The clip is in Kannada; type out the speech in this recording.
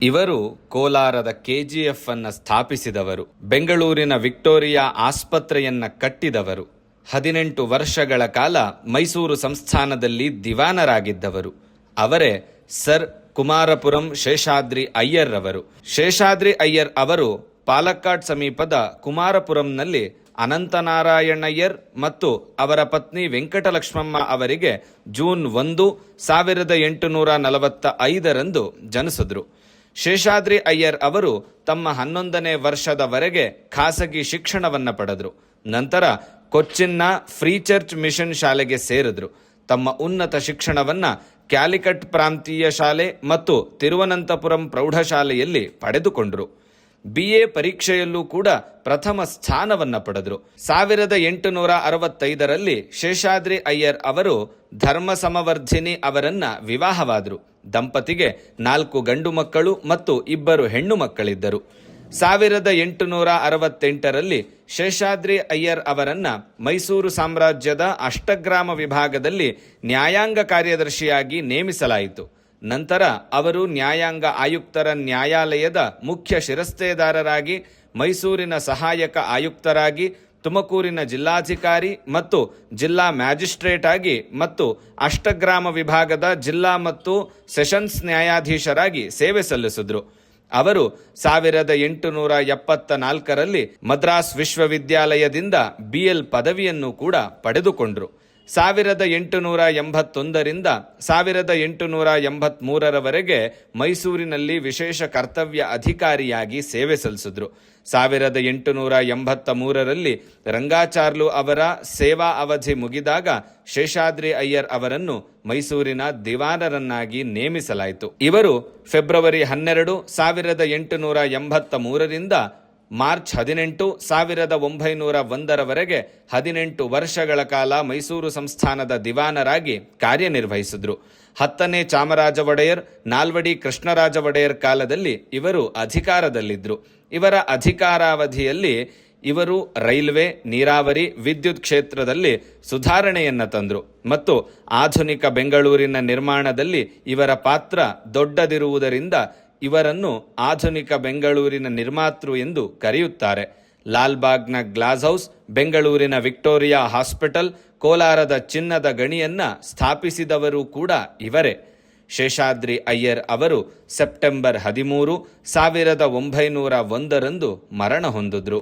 ಇವರು ಕೋಲಾರದ ಕೆಜಿಎಫ್ ಅನ್ನ ಸ್ಥಾಪಿಸಿದವರು. ಬೆಂಗಳೂರಿನ ವಿಕ್ಟೋರಿಯಾ ಆಸ್ಪತ್ರೆಯನ್ನ ಕಟ್ಟಿದವರು. 18 ವರ್ಷಗಳ ಕಾಲ ಮೈಸೂರು ಸಂಸ್ಥಾನದಲ್ಲಿ ದಿವಾನರಾಗಿದ್ದವರು. ಅವರೇ ಸರ್ ಕುಮಾರಪುರಂ ಶೇಷಾದ್ರಿ ಅಯ್ಯರ್ ಅವರು. ಶೇಷಾದ್ರಿ ಅಯ್ಯರ್ ಅವರು ಪಾಲಕ್ಕಾಡ್ ಸಮೀಪದ ಕುಮಾರಪುರಂನಲ್ಲಿ ಅನಂತನಾರಾಯಣಯ್ಯರ್ ಮತ್ತು ಅವರ ಪತ್ನಿ ವೆಂಕಟಲಕ್ಷ್ಮಮ್ಮ ಅವರಿಗೆ ಜೂನ್ 1, 1845 ಜನಿಸಿದ್ರು. ಶೇಷಾದ್ರಿ ಅಯ್ಯರ್ ಅವರು ತಮ್ಮ 11ನೇ ವರ್ಷದವರೆಗೆ ಖಾಸಗಿ ಶಿಕ್ಷಣವನ್ನ ಪಡೆದರು. ನಂತರ ಕೊಚ್ಚಿನ್ನ ಫ್ರೀ ಚರ್ಚ್ ಮಿಷನ್ ಶಾಲೆಗೆ ಸೇರಿದ್ರು. ತಮ್ಮ ಉನ್ನತ ಶಿಕ್ಷಣವನ್ನ ಕ್ಯಾಲಿಕಟ್ ಪ್ರಾಂತೀಯ ಶಾಲೆ ಮತ್ತು ತಿರುವನಂತಪುರಂ ಪ್ರೌಢಶಾಲೆಯಲ್ಲಿ ಪಡೆದುಕೊಂಡರು. BA ಪರೀಕ್ಷೆಯಲ್ಲೂ ಕೂಡ ಪ್ರಥಮ ಸ್ಥಾನವನ್ನ ಪಡೆದರು. 1865 ಶೇಷಾದ್ರಿ ಅಯ್ಯರ್ ಅವರು ಧರ್ಮ ಸಮವರ್ಧಿನಿ ಅವರನ್ನ ವಿವಾಹವಾದರು. ದಂಪತಿಗೆ 4 ಗಂಡು ಮಕ್ಕಳು ಮತ್ತು 2 ಹೆಣ್ಣು ಮಕ್ಕಳಿದ್ದರು. 1868 ಶೇಷಾದ್ರಿ ಅಯ್ಯರ್ ಅವರನ್ನ ಮೈಸೂರು ಸಾಮ್ರಾಜ್ಯದ ಅಷ್ಟಗ್ರಾಮ ವಿಭಾಗದಲ್ಲಿ ನ್ಯಾಯಾಂಗ ಕಾರ್ಯದರ್ಶಿಯಾಗಿ ನೇಮಿಸಲಾಯಿತು. ನಂತರ ಅವರು ನ್ಯಾಯಾಂಗ ಆಯುಕ್ತರ ನ್ಯಾಯಾಲಯದ ಮುಖ್ಯ ಶಿರಸ್ತೇದಾರರಾಗಿ, ಮೈಸೂರಿನ ಸಹಾಯಕ ಆಯುಕ್ತರಾಗಿ, ತುಮಕೂರಿನ ಜಿಲ್ಲಾಧಿಕಾರಿ ಮತ್ತು ಜಿಲ್ಲಾ ಮ್ಯಾಜಿಸ್ಟ್ರೇಟ್ ಆಗಿ ಮತ್ತು ಅಷ್ಟಗ್ರಾಮ ವಿಭಾಗದ ಜಿಲ್ಲಾ ಮತ್ತು ಸೆಷನ್ಸ್ ನ್ಯಾಯಾಧೀಶರಾಗಿ ಸೇವೆ ಸಲ್ಲಿಸಿದ್ರು. ಅವರು 1874 ಮದ್ರಾಸ್ ವಿಶ್ವವಿದ್ಯಾಲಯದಿಂದ BL ಪದವಿಯನ್ನು ಕೂಡ ಪಡೆದುಕೊಂಡರು. 1881 1883 ಮೈಸೂರಿನಲ್ಲಿ ವಿಶೇಷ ಕರ್ತವ್ಯ ಅಧಿಕಾರಿಯಾಗಿ ಸೇವೆ ಸಲ್ಲಿಸಿದ್ರು. 1883 ರಂಗಾಚಾರ್ಲು ಅವರ ಸೇವಾ ಅವಧಿ ಮುಗಿದಾಗ ಶೇಷಾದ್ರಿ ಅಯ್ಯರ್ ಅವರನ್ನು ಮೈಸೂರಿನ ದಿವಾನರನ್ನಾಗಿ ನೇಮಿಸಲಾಯಿತು. ಇವರು ಫೆಬ್ರವರಿ 12, 1883 ಮಾರ್ಚ್ 18, 1901 18 ವರ್ಷಗಳ ಕಾಲ ಮೈಸೂರು ಸಂಸ್ಥಾನದ ದಿವಾನರಾಗಿ ಕಾರ್ಯನಿರ್ವಹಿಸಿದ್ರು. 10ನೇ ಚಾಮರಾಜ ಒಡೆಯರ್, ನಾಲ್ವಡಿ ಕೃಷ್ಣರಾಜ ಒಡೆಯರ್ ಕಾಲದಲ್ಲಿ ಇವರು ಅಧಿಕಾರದಲ್ಲಿದ್ದರು. ಇವರ ಅಧಿಕಾರಾವಧಿಯಲ್ಲಿ ಇವರು ರೈಲ್ವೆ, ನೀರಾವರಿ, ವಿದ್ಯುತ್ ಕ್ಷೇತ್ರದಲ್ಲಿ ಸುಧಾರಣೆಯನ್ನ ತಂದರು ಮತ್ತು ಆಧುನಿಕ ಬೆಂಗಳೂರಿನ ನಿರ್ಮಾಣದಲ್ಲಿ ಇವರ ಪಾತ್ರ ದೊಡ್ಡದಿರುವುದರಿಂದ ಇವರನ್ನು ಆಧುನಿಕ ಬೆಂಗಳೂರಿನ ನಿರ್ಮಾತೃ ಎಂದು ಕರೆಯುತ್ತಾರೆ. ಲಾಲ್ಬಾಗ್ನ ಗ್ಲಾಸ್ ಹೌಸ್, ಬೆಂಗಳೂರಿನ ವಿಕ್ಟೋರಿಯಾ ಹಾಸ್ಪಿಟಲ್, ಕೋಲಾರದ ಚಿನ್ನದ ಗಣಿಯನ್ನ ಸ್ಥಾಪಿಸಿದವರು ಕೂಡ ಇವರೇ. ಶೇಷಾದ್ರಿ ಅಯ್ಯರ್ ಅವರು ಸೆಪ್ಟೆಂಬರ್ 13, 1901 ಮರಣ ಹೊಂದಿದ್ರು.